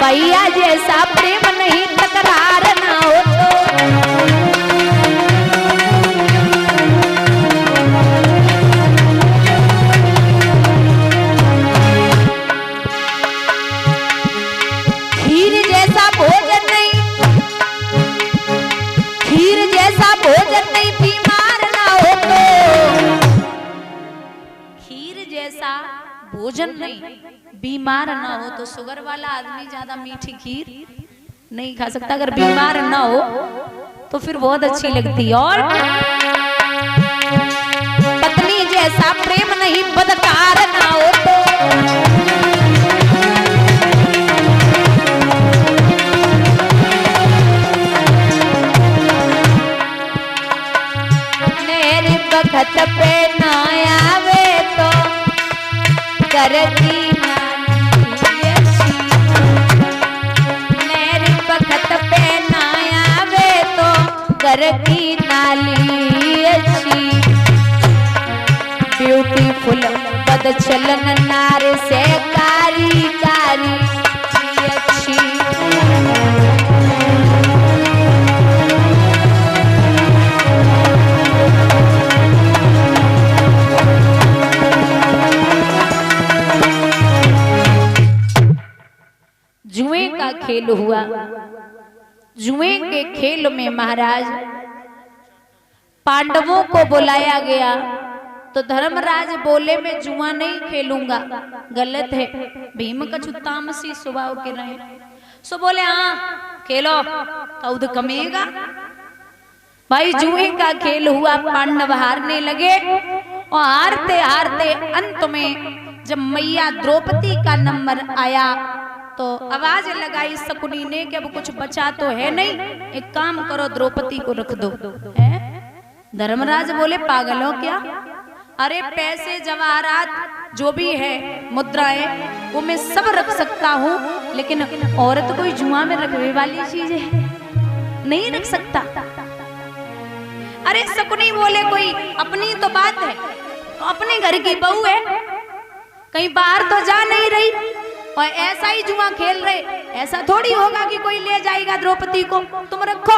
मैया जैसा प्रेम नहीं तकरार ना हो तो। खीर जैसा भोजन नहीं, खीर जैसा भोजन नहीं बीमार ना हो तो। खीर जैसा भोजन नहीं बीमार ना हो तो। शुगर वाला आदमी ज्यादा मीठी खीर नहीं खा सकता, अगर बीमार ना हो तो फिर बहुत अच्छी लगती है। और पत्नी जैसा प्रेम नहीं बदकार ना हो तो। मेरे बखत पे ना आवे तो करती घर की नाली अच्छी। ब्यूटीफुल बदचलन नार से कारी कारी अच्छी। जुए का खेल हुआ। जुए के खेल में महाराज पांडवों को बुलाया गया तो धर्मराज बोले मैं जुआ नहीं खेलूंगा, गलत है। भीम का तामसी स्वभाव के रहे सो बोले हाँ खेलो कौद कमेगा। भाई जुए का खेल हुआ, पांडव हारने लगे और हारते हारते अंत में जब मैया द्रौपदी का नंबर आया तो आवाज लगाई शकुनी ने कि अब कुछ बचा तो है नहीं, एक काम करो द्रौपदी को रख दो। धर्मराज बोले पागल हो क्या? अरे पैसे जवाहरात जो भी है मुद्राएं वो मैं सब रख सकता हूँ, लेकिन औरत कोई जुआ में रखने वाली चीज है, नहीं रख सकता। अरे शकुनी बोले कोई अपनी तो बात है, तो अपने घर की बहू है, कहीं बाहर तो जा नहीं रही और ऐसा ही जुआ खेल रहे, ऐसा थोड़ी होगा कि कोई ले जाएगा द्रौपदी को, तुम रखो।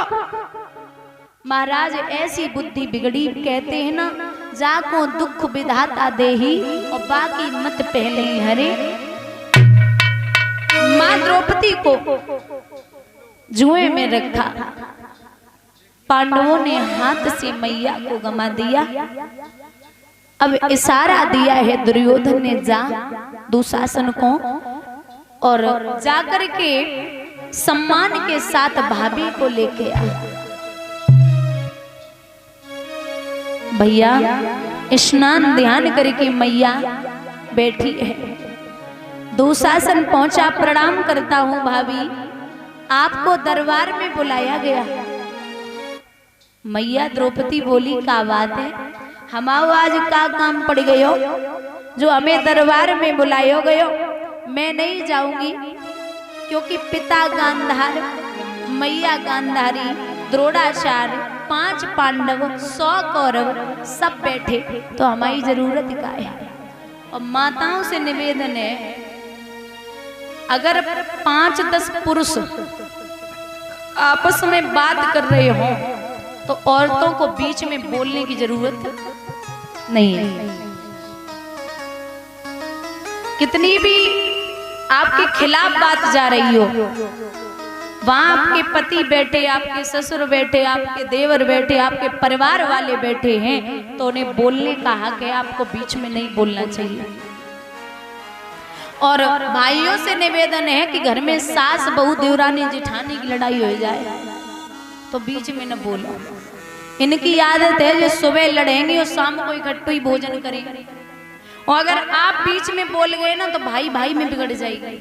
महाराज ऐसी बुद्धि बिगड़ी, कहते हैं ना जाको दुख विधाता देही और बाकी मत पहले ही हरे। मां द्रौपदी को जुए में रखा, पांडवों ने हाथ से मैया को गमा दिया। अब इशारा दिया है दुर्योधन ने जा दुशासन को और जाकर के सम्मान के साथ भाभी को लेके आ। भैया स्नान ध्यान करके मैया बैठी है, दुशासन पहुंचा, प्रणाम करता हूं भाभी, आपको दरबार में बुलाया गया। मैया द्रौपदी बोली का बात है, हमाओ आज का काम पड़ गयो जो हमें दरबार में बुलायो गयो। मैं नहीं जाऊंगी क्योंकि पिता गांधार, मैया गांधारी, द्रोणाचार्य, 5 पांडव, 100 कौरव सब बैठे, तो हमारी जरूरत क्या है। और माताओं से निवेदन है, अगर 5-10 पुरुष आपस में बात कर रहे हो तो औरतों को बीच में बोलने की जरूरत नहीं है। कितनी भी आपके खिलाफ बात जा रही हो, वहां आपके पति बैठे, आपके ससुर बैठे, आपके देवर बैठे, आपके परिवार वाले बैठे हैं, तो उन्हें बोलने का हक है, आपको बीच में नहीं बोलना चाहिए। और भाइयों से निवेदन है कि घर में सास बहू देवरानी जेठानी की लड़ाई हो जाए तो बीच में न बोलो। इनकी आदत है जो सुबह लड़ेंगे और शाम को इकट्ठे ही भोजन करेंगे, और अगर आप बीच में बोल गए ना तो भाई भाई में बिगड़ जाएगी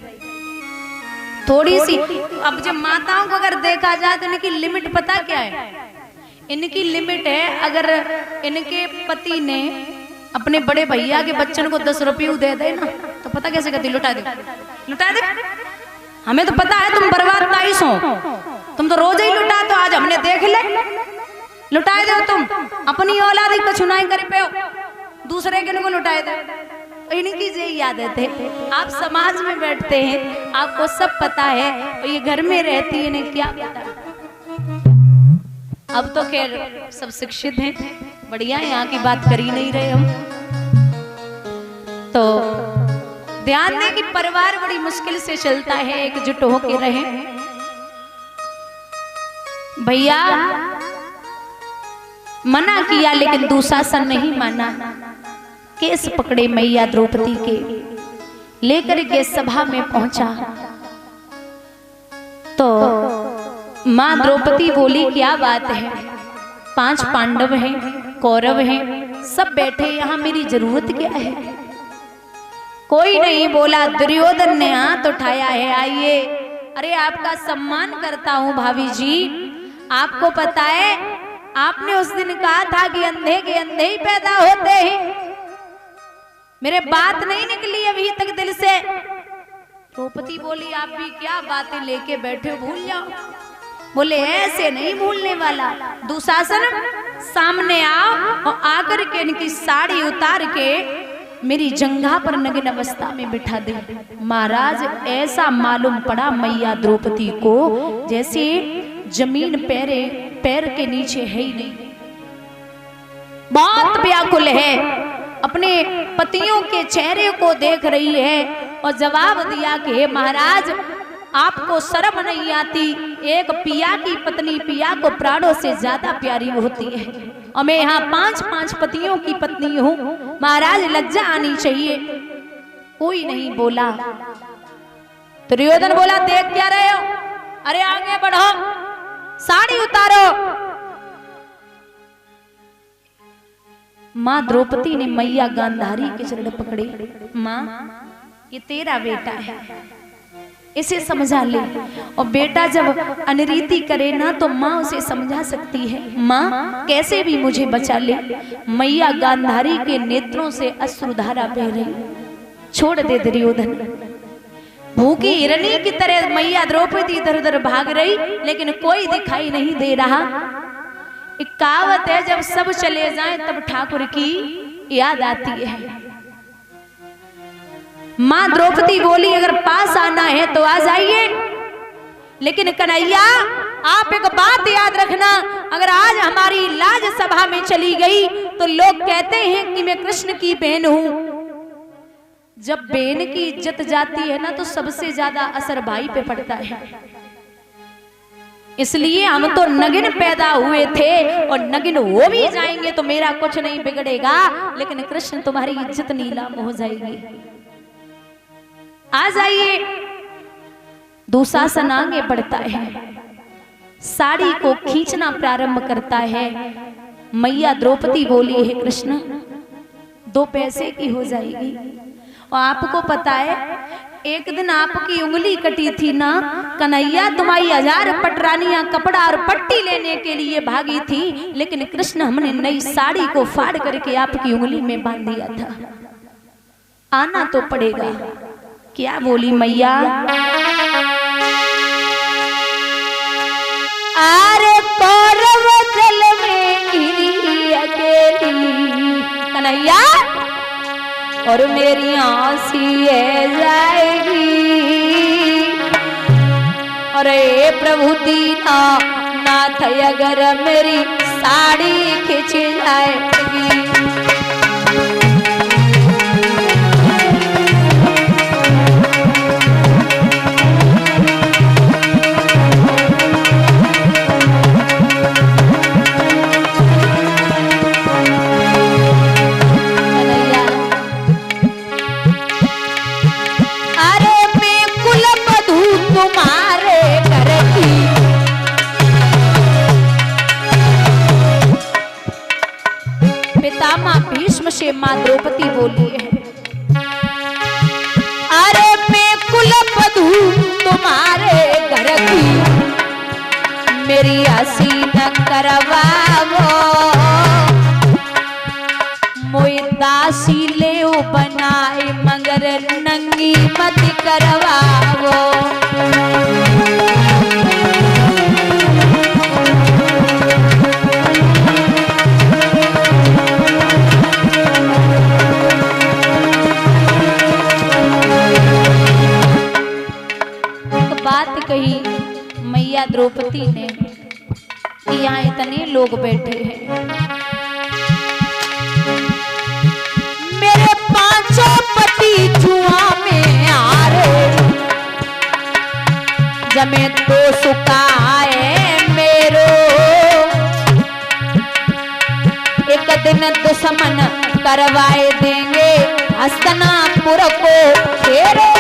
थोड़ी सी। अब जब माताओं को अगर देखा जाए तो इनकी लिमिट पता क्या है? इनकी लिमिट है, अगर इनके पति ने अपने बड़े भैया के बच्चन को 10 रुपये दे दे ना तो पता कैसे कहती, लुटा दे, लुटा दे। हमें तो पता है तुम बर्बाद 22 हो, तुम तो रोज ही लुटा, तो आज हमने देख ले लुटाए दो। तुम अपनी औलाद ही कछुनाई करे पे हो, दूसरे के को लुटाए दे। इनकी यही आदत है। आप समाज में बैठते हैं, आपको सब पता है, और ये घर में रहती है, इन्हें क्या पता। अब तो खैर सब शिक्षित हैं, बढ़िया है, यहाँ की बात कर ही नहीं रहे हम। तो ध्यान दें कि परिवार बड़ी मुश्किल से चलता है, एकजुट होके रहे। भैया मना किया लेकिन दुशासन नहीं माना, केस पकड़े मैया द्रौपदी के, लेकर के सभा में पहुंचा। तो मां द्रौपदी बोली क्या बात है, 5 पांडव हैं, कौरव हैं, सब बैठे यहाँ, मेरी जरूरत क्या है। कोई नहीं बोला। दुर्योधन ने हाथ उठाया है, आइए। अरे आपका सम्मान करता हूं भाभी जी, आपको पता है आपने उस दिन कहा था कि अंधे के अंधे ही पैदा होते हैं, मेरे बात नहीं निकली अभी तक दिल से। द्रौपदी बोली आप भी क्या बातें लेके बैठे, भूल जाओ। बोले ऐसे नहीं भूलने वाला। दुशासन सामने आओ और आकर के इनकी साड़ी उतार के मेरी जंघा पर नग्न अवस्था में बिठा दे। महाराज ऐसा मालूम पड़ा मैया द्रौपदी को जैसे जमीन पैर के नीचे है ही नहीं। बहुत व्याकुल है, अपने पतियों के चेहरे को देख रही है और जवाब दिया कि हे महाराज आपको शर्म नहीं आती, एक पिया की पत्नी पिया को प्राणों से ज्यादा प्यारी होती है, और मैं यहाँ 5 पतियों की पत्नी हूँ, महाराज लज्जा आनी चाहिए। कोई नहीं बोला। दुर्योधन बोला देख क्या रहे हो, अरे आगे बढ़ो, साड़ी उतारो। माँ द्रौपदी ने मैया गांधारी के चरण पकड़े, माँ ये तेरा बेटा है, इसे समझा ले। और बेटा जब अनरीति करे ना तो माँ उसे समझा सकती है, माँ कैसे भी मुझे बचा ले। मैया गांधारी के नेत्रों से अश्रुधारा बह रही। छोड़ दे दुर्योधन। भूखी हिरनी की तरह मैया द्रौपदी इधर उधर भाग रही, लेकिन कोई दिखाई नहीं दे रहा। एक कहावत है, जब सब चले जाएं तब ठाकुर की याद आती है। मां द्रौपदी बोली अगर पास आना है तो आ जाइए, लेकिन कन्हैया आप एक बात याद रखना, अगर आज हमारी लाज सभा में चली गई तो लोग कहते हैं कि मैं कृष्ण की बहन हूं। जब बहन की इज्जत जाती है ना तो सबसे ज्यादा असर भाई पे पड़ता है। इसलिए हम तो नगिन पैदा हुए थे और नगिन हो भी जाएंगे तो मेरा कुछ नहीं बिगड़ेगा, लेकिन कृष्ण तुम्हारी इज्जत नीलाम हो जाएगी। आ जाइए। दुशासन आगे बढ़ता है, साड़ी को खींचना प्रारंभ करता है। मैया द्रौपदी बोली है कृष्ण 2 पैसे की हो जाएगी। और आपको पता है एक दिन आपकी उंगली कटी थी ना, कन्हैया तुम्हारी 1000 पटरानियां कपड़ा और पट्टी लेने के लिए भागी थी, लेकिन कृष्ण हमने नई साड़ी को फाड़ करके आपकी उंगली में बांध दिया था। आना तो पड़ेगा। क्या बोली मैया, अरे कौरव जल में गिरी अकेली कन्हैया और मेरी आंसी जाएगी। अरे प्रभु दीना नाथ अगर मेरी साड़ी खिंच जाएगी। भीष्म से मां द्रौपदी बोली है, अरे मैं कुलवधू तुम्हारे घर की, मेरी हंसी न करवाओ, मोई दासी ले बनाए मगर नंगी मत करवाओ। द्रौपदी ने कि यहाँ इतने लोग बैठे हैं, मेरे पांचों पति जुआ में आ रहे, जमे तो सुखाए मेरो, एक दिन दुश्मन करवाए देंगे हस्तिनापुर को फेरो।